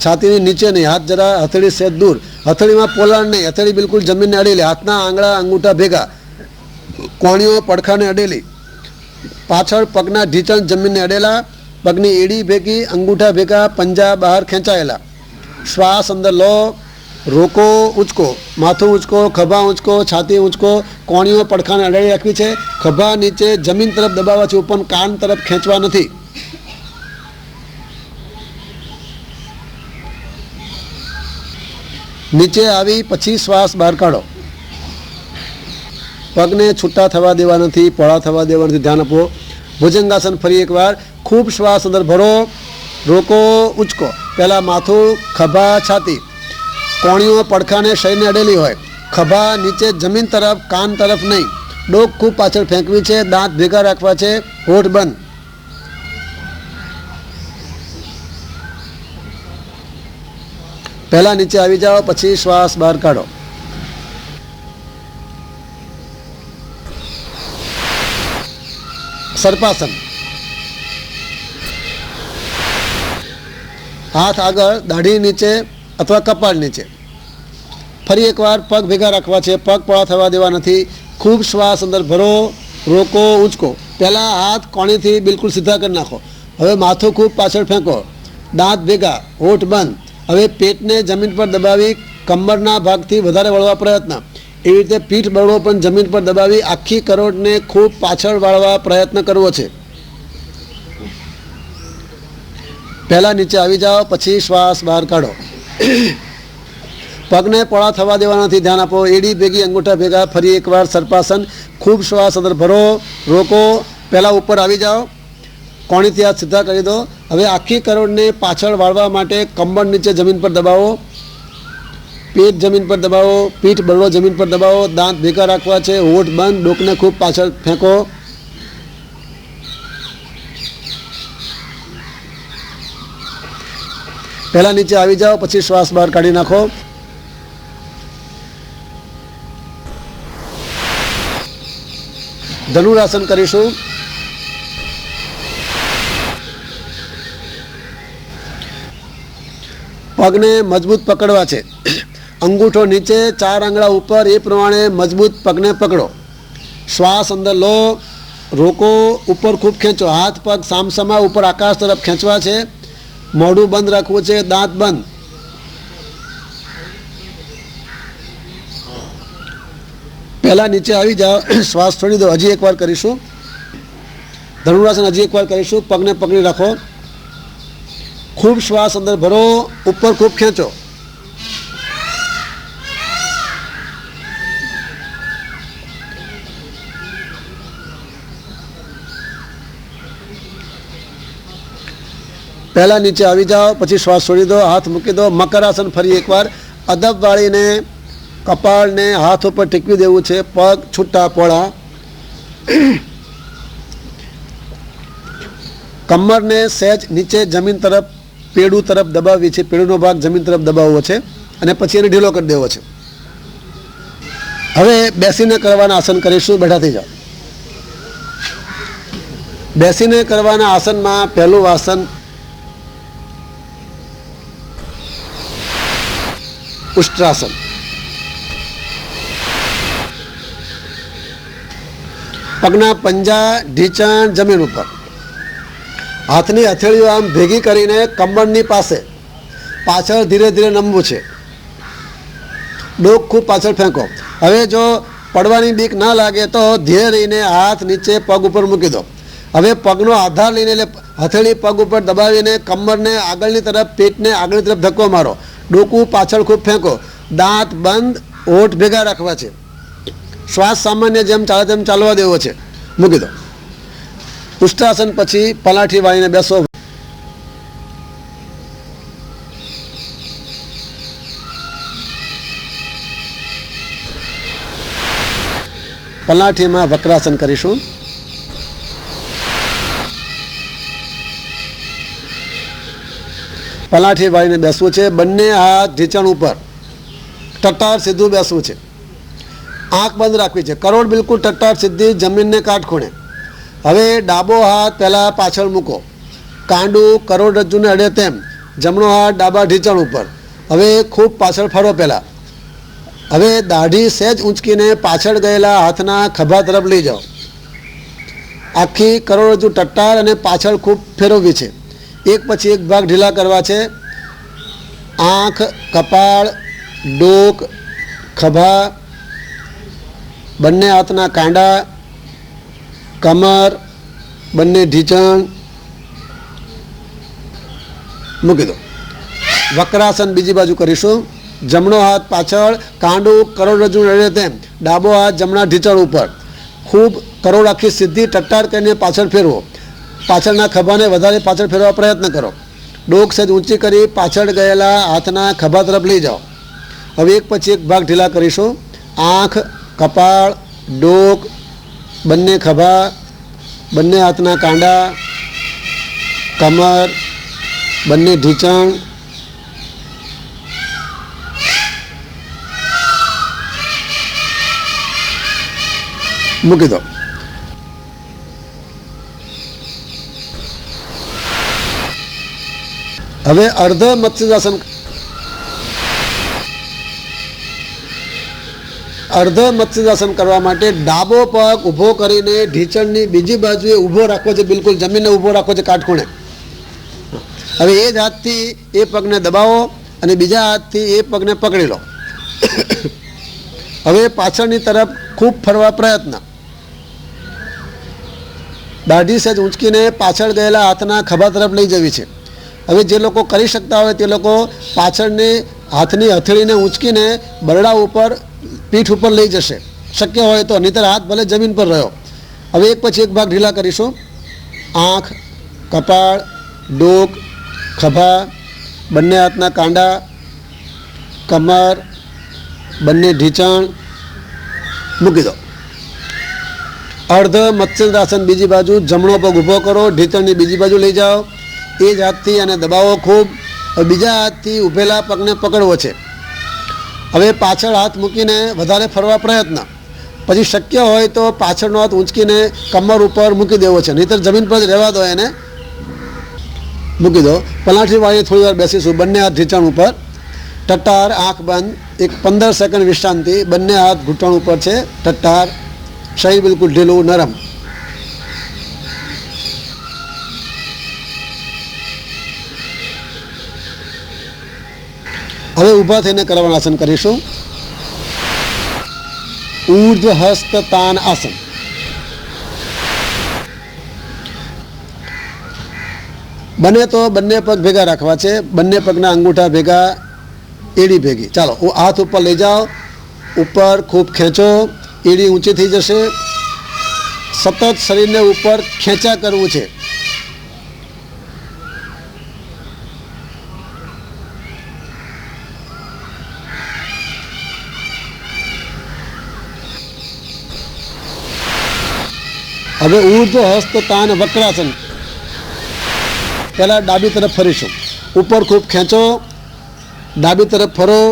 છાતીની નીચે નહીં, હાથ જરા હથેળી સહેજ દૂર, હથેળીમાં પોલાણ નહીં, હથેળી બિલકુલ જમીનને અડેલી, હાથના આંગળા અંગૂઠા ભેગા, કોણીઓ પડખાને અડેલી, પાછળ પગના ઢીંચણ જમીનને અડેલા, પગની એડી ભેગી, અંગૂઠા ભેગા, પંજા બહાર ખેંચાયેલા. શ્વાસ અંદર લો, રોકો, ઊંચકો, માથું ઊંચકો, ખભા ઊંચકો, છાતી ઊંચકો, કોણીઓ પડખાને અડાડી રાખવી છે. ખભા નીચે જમીન તરફ દબાવવા છે, ઉપર કાન તરફ ખેંચવા નથી. નીચે આવી પછી શ્વાસ બહાર કાઢો. પગને છૂટા થવા દેવા નથી, પોળા થવા દેવા નથી, ધ્યાન આપો. ભુજંગાસન ફરી એકવાર. ખૂબ શ્વાસ અંદર ભરો, રોકો, ઊંચકો. પહેલાં માથું, ખભા, છાતી, કોણીઓ પડખાને શરીરને અડેલી હોય, ખભા નીચે જમીન તરફ, કાન તરફ નહીં, ડોક ખૂબ પાછળ ફેંકવી છે, દાંત ભેગા રાખવા છે, હોઠ બંધ. પહેલાં નીચે આવી જાઓ, પછી શ્વાસ બહાર કાઢો. સર્પાસન. હાથ આગળ, દાઢી નીચે અથવા કપાળ નીચે. ફરી એકવાર પગ ભેગા રાખવા છે, પગ પોળા થવા દેવા નથી. ખૂબ શ્વાસ અંદર ભરો, રોકો, ઊંચકો. પહેલાં હાથ કોણીથી બિલકુલ સીધા કરી નાખો. હવે માથું ખૂબ પાછળ ફેંકો, દાંત ભેગા, હોઠ બંધ. હવે પેટને જમીન પર દબાવી કમરના ભાગથી વધારે વળવા પ્રયત્ન. એવી રીતે પીઠ બળવો પણ જમીન પર દબાવી આખી કરોડને ખૂબ પાછળ વાળવા પ્રયત્ન કરવો છે. પહેલાં નીચે આવી જાઓ, પછી શ્વાસ બહાર કાઢો. પગને પોળા થવા દેવા નથી, ધ્યાન આપો. એડી ભેગી, અંગૂઠા ભેગા. ફરી એકવાર સર્પાસન. ખૂબ શ્વાસ અંદર ભરો, રોકો. પહેલાં ઉપર આવી જાઓ, કોણીથી હાથ સીધા કરી દો. હવે આખી કરોડને પાછળ વાળવા માટે કમર નીચે જમીન પર દબાવો, પેટ જમીન પર દબાવો, પીઠ બળવો જમીન પર દબાવો, દાંત ભેગા રાખવા છે, હોઠ બંધ, ડોકને ખૂબ પાછળ ફેંકો. પહેલાં નીચે આવી જાઓ, પછી શ્વાસ બહાર કાઢી નાખો. ધનુરાસન કરીશું. પગને મજબૂત પકડવા છે, અંગૂઠો નીચે, 4 આંગળા ઉપર, એ પ્રમાણે મજબૂત પગને પકડો. શ્વાસ અંદર લો, રોકો, ઉપર ખૂબ ખેંચો. હાથ પગ સામસામા ઉપર આકાશ તરફ ખેંચવા છે. મોઢું બંધ રાખવું છે, દાંત બંધ. પહેલાં નીચે આવી જાઓ, શ્વાસ છોડી દો. હજી એકવાર કરીશું ધનુરાસન, હજી એકવાર કરીશું. પગને પકડી રાખો, ખૂબ શ્વાસ અંદર ભરો, ઉપર ખૂબ ખેંચો. પહેલાં નીચે આવી જાઓ, પછી શ્વાસ છોડી દો, હાથ મૂકી દો. મકરાસન ફરી એકવાર. અદબ વાળીને કપાળને હાથ ઉપર ટેકવી દેવું છે, પગ છૂટા પોળા. કમરને સહેજ નીચે જમીન તરફ, પેડું તરફ દબાવવી છે, પેડુનો ભાગ જમીન તરફ દબાવવો છે અને પછી એને ઢીલો કરી દેવો છે. હવે બેસીને કરવાના આસન કરીશું. બેઠા થઈ જાઓ. બેસીને કરવાના આસનમાં પહેલું આસન ઉષ્ટ્રાસન. પગના પંજા, ઢીંચણ જમીન ઉપર, હાથની હથેળીઓ આમ ભેગી કરીને કમરની પાસે, પાછળ ધીરે ધીરે નમવું છે. ડોક ખૂબ પાછળ ફેંકો. હવે જો પડવાની બીક ના લાગે તો ધીરે રહીને હાથ નીચે પગ ઉપર મૂકી દો. હવે પગનો આધાર લઈને, એટલે હથેળી પગ ઉપર દબાવીને કમરને આગળની તરફ, પેટને આગળની તરફ ધક્કો મારો. ડોકું પાછળ ખૂબ ફેંકો, દાંત બંધ, હોઠ ભેગા રાખવા છે. શ્વાસ સામાન્ય જેમ ચાલે તેમ ચાલવા દેવો છે. મૂકી દો. ઉષ્ટ્રાસન પછી પલાઠી વાળીને બેસો. પલાઠીમાં વક્રાસન કરીશું. પલાઠી વાળીને બેસવું છે. બંને હાથ ઢીંચણ ઉપર, ટટ્ટાર સીધું બેસવું છે. આંખ બંધ રાખવી છે. કરોડ બિલકુલ ટટ્ટાર સીધી, જમીનને કાટખૂણે. હવે ડાબો હાથ પહેલાં પાછળ મૂકો, કાંડું કરોડરજ્જુને અડે તેમ. જમણો હાથ ડાબા ઢીંચણ ઉપર. હવે ખૂબ પાછળ ફરો પહેલાં. હવે દાઢી સહેજ ઊંચકીને પાછળ ગયેલા હાથના ખભા તરફ લઈ જાઓ. આખી કરોડરજ્જુ ટટ્ટાર અને પાછળ ખૂબ ફેરવવી છે. એક પછી એક ભાગ ઢીલા કરવા છે. આંખ, કપાળ, ડોક, ખભા, બંને હાથના કાંડા, કમર, બંને ઢીંચણ મૂકી દો. વક્રાસન બીજી બાજુ કરીશું. જમણો હાથ પાછળ, કાંડું કરોડરજ્જુ નડે તેમ, ડાબો હાથ જમણા ઢીંચણ ઉપર. ખૂબ કરોડ આખી સીધી ટટ્ટાર કરીને પાછળ ફેરવો. પાછળના ખભાને વધારે પાછળ ફેરવા પ્રયત્ન કરો. ડોક સહેજ ઊંચી કરી પાછળ ગયેલા હાથના ખભા તરફ લઈ જાઓ. હવે એક પછી એક ભાગ ઢીલા કરીશું. આંખ, કપાળ, ડોક, બંને ખભા, બંને હાથના કાંડા, કમર, બંને ઢીંચણ મૂકી દો. હવે અર્ધ મત્સ્યાસન કરવા માટે ડાબો પગ ઊભો કરીને ઢીંચણની બીજી બાજુએ ઊભો રાખવો છે. બિલકુલ જમીનને ઊભો રાખવો છે કાટખૂણે. હવે એ જ હાથથી એ પગને દબાવો અને બીજા હાથથી એ પગને પકડી લો. હવે પાછળની તરફ ખૂબ ફરવા પ્રયત્ન. દાઢી સહેજ ઊંચકીને પાછળ ગયેલા હાથના ખભા તરફ લઈ જવી છે. હવે જે લોકો કરી શકતા હોય તે લોકો પાછળની હાથની હથેળીને ઊંચકીને બરડા ઉપર, પીઠ ઉપર લઈ જશે, શક્ય હોય તો. નહીંતર હાથ ભલે જમીન પર રહ્યો. હવે એક પછી એક ભાગ ઢીલા કરીશું. આંખ, કપાળ, ડોક, ખભા, બંને હાથના કાંડા, કમર, બંને ઢીંચણ મૂકી દો. અર્ધ મત્સ્યાસન બીજી બાજુ. જમણો પગ ઊભો કરો, ઢીંચણની બીજી બાજુ લઈ જાઓ. એ જ હાથથી અને દબાવો ખૂબ. બીજા હાથથી ઊભેલા પગને પકડવો છે. હવે પાછળ હાથ મૂકીને વધારે ફરવા પ્રયત્ન. પછી શક્ય હોય તો પાછળનો હાથ ઊંચકીને કમર ઉપર મૂકી દેવો છે. નહીંતર જમીન પર જ રહેવા દો, એને મૂકી દો. પલાઠીવાળી થોડી વાર બેસીશું. બંને હાથ ઢીંચણ ઉપર, ટટ્ટાર, આંખ બંધ. એક 15 સેકન્ડ વિશ્રાંતિ. બંને હાથ ઘૂંટણ ઉપર છે, ટટ્ટાર, શરીર બિલકુલ ઢીલું, નરમ. હવે ઊભા થઈને કરવાનું આસન કરીશું. ઊર્ધ્વ હસ્ત તાન આસન. બને તો બંને પગ ભેગા રાખવા છે. બંને પગના અંગૂઠા ભેગા, એડી ભેગી. ચાલો હાથ ઉપર લઈ જાઓ. ઉપર ખૂબ ખેંચો, એડી ઊંચી થઈ જશે. સતત શરીરને ઉપર ખેંચા કરવું છે. હવે ઊર્ધ્વ હસ્ત તાન વક્રાસન. પહેલાં ડાબી તરફ ફરીશું. ઉપર ખૂબ ખેંચો, ડાબી તરફ ફરો.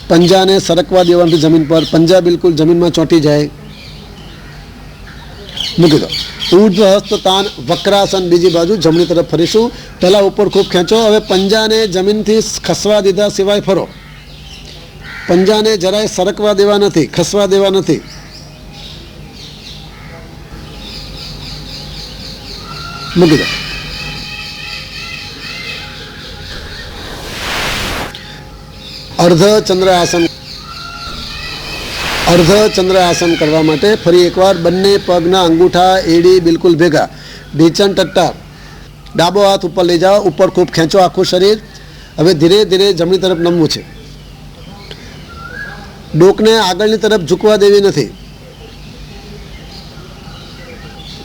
પંજાને સરકવા દેવાથી જમીન પર. પંજા બિલકુલ જમીનમાં ચોંટી જાય. મૂકી દો. ઊર્ધ્વ હસ્ત તાન વક્રાસન બીજી બાજુ. જમણી તરફ ફરીશું. પહેલાં ઉપર ખૂબ ખેંચો. હવે પંજાને જમીનથી ખસવા દીધા સિવાય ફરો. પંજાને જરાય સરકવા દેવા નથી, ખસવા દેવા નથી. મૂકી દો. અર્ધ ચંદ્ર આસન કરવા માટે ફરી એકવાર બંને પગના અંગૂઠા, એડી બિલકુલ ભેગા, ઢીંચણ ટટ્ટાર. ડાબો હાથ ઉપર લઈ જાઓ. ઉપર ખૂબ ખેંચો આખું શરીર. હવે ધીરે ધીરે જમણી તરફ નમવું છે. ડોકને આગળની તરફ ઝૂકવા દેવી નથી.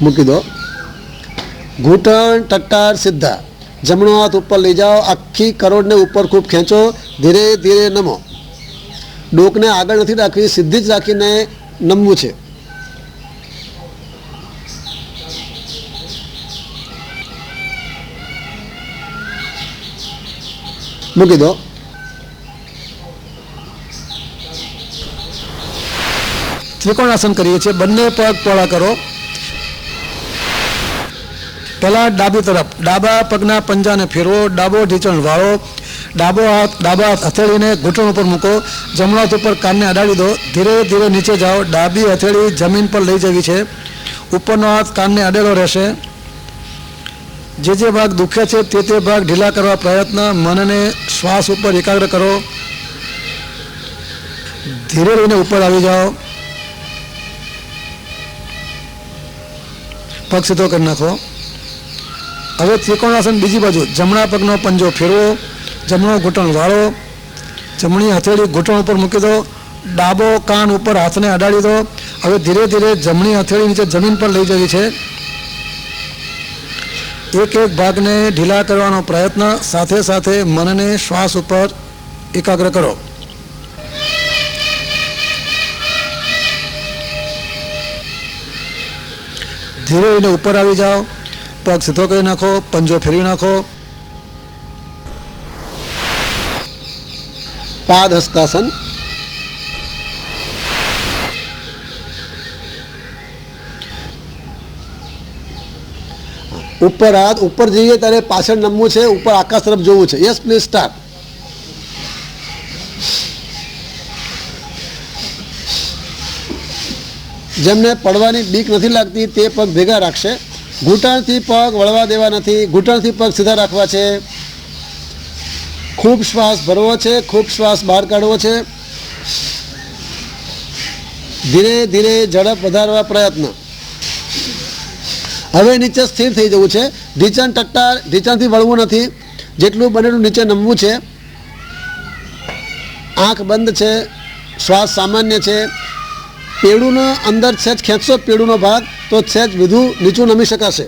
મૂકી દો. ઘૂંટણ ટટ્ટાર સીધા. જમણો હાથ ઉપર લઈ જાઓ. આખી કરોડને ઉપર ખૂબ ખેંચો. ધીરે ધીરે નમો. ડોકને આગળ નથી રાખવી, સીધી જ રાખીને નમવું છે. મૂકી દો. ત્રિકોણાસન કરીએ છીએ. બંને પગ પહોળા કરો. પહેલા ડાબી તરફ ડાબા પગના પંજાને ફેરવો, ડાબો ઢીંચણ વાળો, ડાબા હાથ હથેળીને ઘૂંટણ ઉપર મૂકો, જમણો હાથ ઉપર કાનને અડાડી દો, ધીરે ધીરે નીચે જાઓ. ડાબી હથેળી જમીન પર લઈ જવી છે, ઉપરનો હાથ કાનને અડેલો રહેશે. જે ભાગ દુખે છે તે ભાગ ઢીલા કરવા પ્રયત્ન. મનને શ્વાસ ઉપર એકાગ્ર કરો. ધીરે રહીને ઉપર આવી જાઓ. પગ સીધો કરી નાખો. હવે ત્રિકોણાસન બીજી બાજુ જમણા પગનો પંજો ફેરવો, જમણો ઘૂંટણ વાળો, જમણી હથેળી ઘૂંટણ ઉપર મૂકી દો, ડાબો કાન ઉપર હાથને અડાડી દો. હવે ધીરે ધીરે જમણી હથેળી નીચે જમીન પર લઈ જવી છે. એક એક ભાગને ઢીલા કરવાનો પ્રયત્ન, સાથે સાથે મનને શ્વાસ ઉપર એકાગ્ર કરો. ધીરે રહીને ઉપર આવી જાઓ. પગ સીધો કરી નાખો, પંજો ફેરવી નાખો. પાદ હસ્તાસન. ઉપર હાથ ઉપર જઈએ ત્યારે પાછળ નમવું છે, ઉપર આકાશ તરફ જોવું છે. Yes please start. જેમને પડવાની બીક નથી લાગતી તે પગ ભેગા રાખશે. ઘૂંટણથી પગ વળવા દેવા નથી, ઘૂંટણથી પગ સીધા રાખવા છે. ખૂબ શ્વાસ ભરવો છે, ખૂબ શ્વાસ બહાર કાઢવો છે. ધીરે ધીરે ઝડપ વધારવા પ્રયત્ન. હવે નીચે સ્થિર થઈ જવું છે. ઢીંચણ ટટ્ટાર, ઢીંચણથી વળવું નથી, જેટલું બને એટલું નીચે નમવું છે. આંખ બંધ છે, શ્વાસ સામાન્ય છે. પેડુનો અંદર સહેજ ખેંચશો પેડુનો ભાગ તો સહેજ વધુ નીચું નમી શકાશે.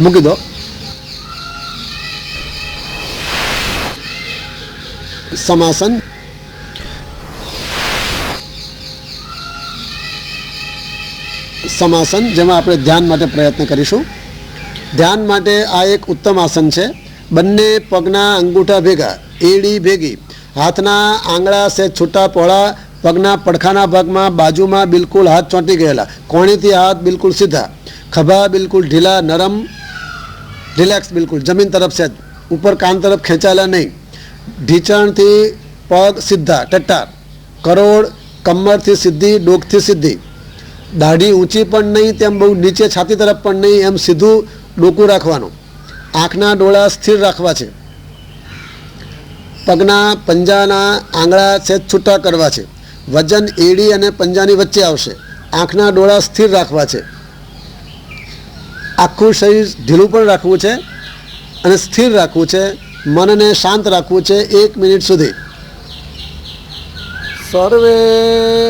મૂકી દો. સમાસન. સમાસન જેમાં આપણે ધ્યાન માટે પ્રયત્ન કરીશું. ધ્યાન માટે આ એક ઉત્તમ આસન છે. બંને પગના અંગૂઠા ભેગા, એડી ભેગી, હાથના આંગળા સહેજ છૂટા પહોળા, પગના પડખાના ભાગમાં બાજુમાં બિલકુલ હાથ ચોંટી ગયેલા, કોણીથી હાથ બિલકુલ સીધા, ખભા બિલકુલ ઢીલા નરમ રિલેક્સ, બિલકુલ જમીન તરફ સહેજ ઉપર કાન તરફ ખેંચાયેલા નહીં. ઢીંચણથી પગ સીધા ટટ્ટાર, કરોડ કમરથી સીધી, ડોકથી સીધી, દાઢી ઊંચી પણ નહીં તેમ બહુ નીચે છાતી તરફ પણ નહીં, એમ સીધું ડોકું રાખવાનું. આંખના ડોળા સ્થિર રાખવા છે. પગના પંજાના આંગળા સહેજ છૂટા કરવા છે. વજન એડી અને પંજાની વચ્ચે આવશે. આંખના ડોળા સ્થિર રાખવા છે. આખું શરીર ઢીલું પણ રાખવું છે અને સ્થિર રાખવું છે. મનને શાંત રાખવું છે 1 મિનિટ સુધી. સર્વે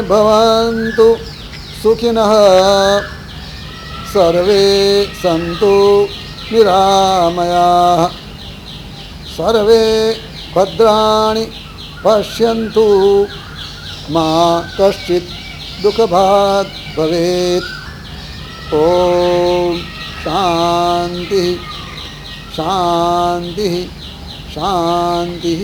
ભવન્તુ સુખિનઃ, સર્વે સંતુ નિરામયાઃ, સર્વે ભદ્રાણિ પશ્યન્તુ, મા કશ્ચિત દુઃખભાગ ભવેત. ઓમ શાંતિ શાંતિ શાંતિ.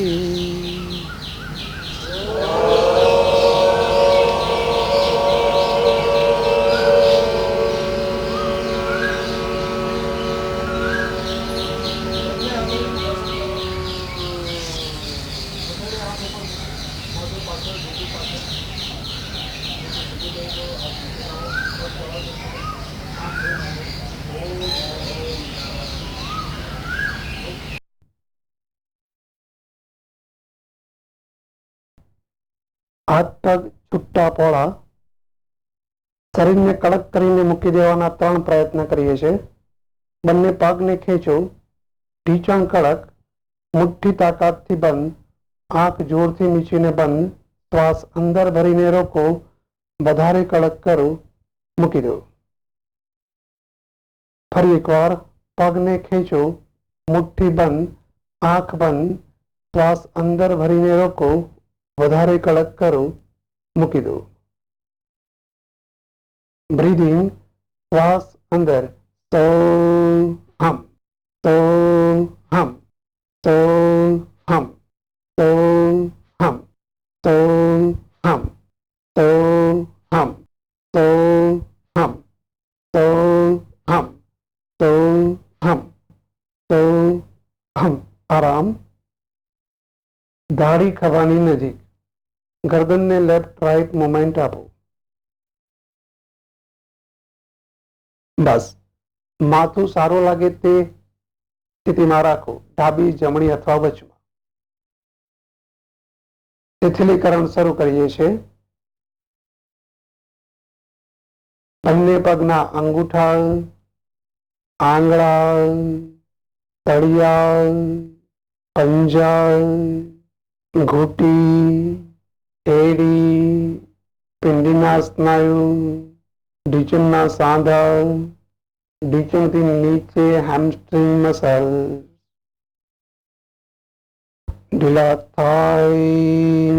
હાથ પગ છૂટા પહોળા, શરીરને કડક કરીને મૂકી દેવાના 3 પ્રયત્ન કરીએ છીએ. બંને પગને ખેંચો, ઢીંચણ કડક, મુઠ્ઠી તાકાતથી બંધ, આંખ જોરથી મીચીને બંધ, શ્વાસ અંદર ભરીને રોકો, વધારે કડક કરો, મૂકી દો. ફરી એકવાર પગને ખેંચો, મુઠ્ઠી બંધ, આંખ બંધ, શ્વાસ અંદર ભરીને રોકો, વધારે કડક કરો, મૂકી દો. બ્રીધિંગ, શ્વાસ અંદર, સો હમ, સો હમ, સો હમ, સો હમ, સો હમ, સો આરામ. દાઢી ખભાની નજીક. ગરદનને લેફ્ટ રાઈટ મુવમેન્ટ આપો. બસ. માથું સારું લાગે તે સ્થિતિમાં રાખો, ડાબી જમણી અથવા વચમાં. શિથિલીકરણ શરૂ કરીએ છીએ. બંને પગના અંગૂઠા, આંગળા, તળિયા, પંજા, ઘૂંટી, એડી, પિંડીના સ્નાયુ, ઢીંચણના સાંધા, ઢીંચણથી નીચે હેમસ્ટ્રિંગ મસલ ઢીલા થાય,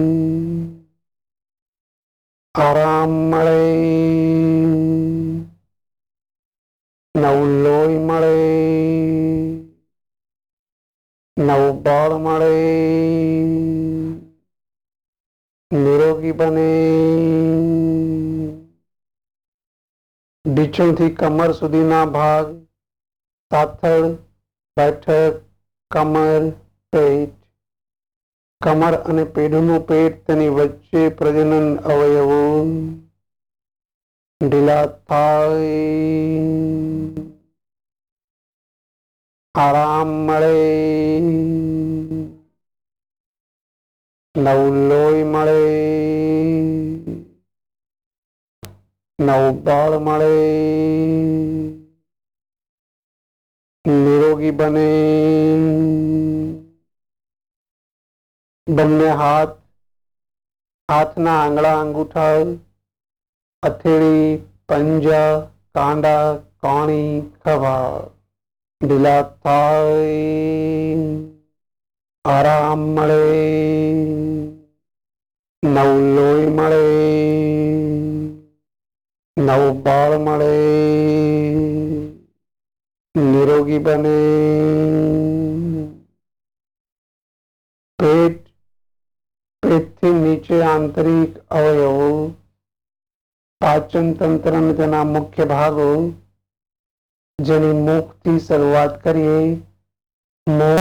આરામ મળે, નવું લોહી મળે, નવું બળ મળે, નિરોગી બને. ઢીંચણથી કમર સુધીના ભાગ, સાથળ, બેઠક, કમર, પેટ. કમર અને પેઢુનું પેટ, તેની વચ્ચે પ્રજનન અવયવો ઢીલા થાય, આરામ મળે, નવું લોહી મળે, નવું બળ મળે, નિરોગી બને. બંને હાથ, હાથના આંગળા અંગૂઠા, હથેળી, પંજા, કાંડા, કોણી, ખભા ઢીલા થાય, આરામ મળે, નવું લોહી મળે, નવું બળ મળે, નિરોગી બને. પેટ, પેટથી નીચે આંતરિક અવયવો, પાચન તંત્ર અને તેના મુખ્ય ભાગો, જેની મુખથી શરૂઆત કરીએ. મોં,